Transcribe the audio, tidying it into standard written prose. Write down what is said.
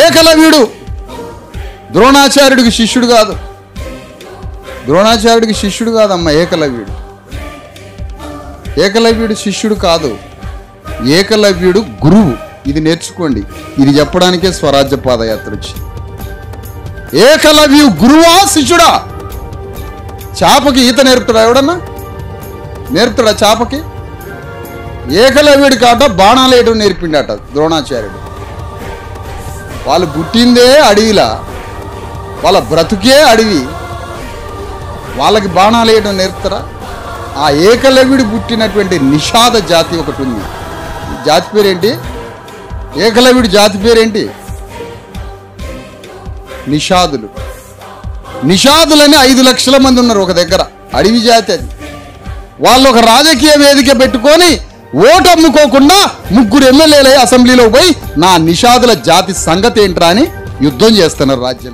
ఏకలవ్యుడు ద్రోణాచార్యుడికి శిష్యుడు కాదు, ద్రోణాచార్యుడికి శిష్యుడు కాదమ్మా ఏకలవ్యుడు. ఏకలవ్యుడు శిష్యుడు కాదు, ఏకలవ్యుడు గురువు. ఇది నేర్చుకోండి. ఇది చెప్పడానికే స్వరాజ్య పాదయాత్ర వచ్చి. ఏకలవ్యు గురువా శిష్యుడా? చేపకి ఈత నేర్పుతాడా? ఎవడన్నా నేర్పుతాడా చేపకి? ఏకలవ్యుడి కాట బాణాలు వేయడం నేర్పిండట ద్రోణాచార్యుడు. వాళ్ళు పుట్టిందే అడవిలా, వాళ్ళ బ్రతుకే అడవి, వాళ్ళకి బాణాలు వేయడం నేర్పుతారా? ఆ ఏకలవ్యుడు పుట్టినటువంటి నిషాద జాతి ఒకటి ఉంది. జాతి పేరేంటి? ఏకలవ్యుడి జాతి పేరేంటి? నిషాదులు. నిషాదులని 5 లక్షల మంది ఉన్నారు ఒక దగ్గర. అడవి జాతి అది. వాళ్ళు ఒక రాజకీయ వేదిక పెట్టుకొని ఓటు అమ్ముకోకుండా 3 ఎమ్మెల్యేలై అసెంబ్లీలో పోయి నా నిషాదుల జాతి సంగతి ఏంట్రా అని యుద్ధం చేస్తున్నారు రాజ్యం.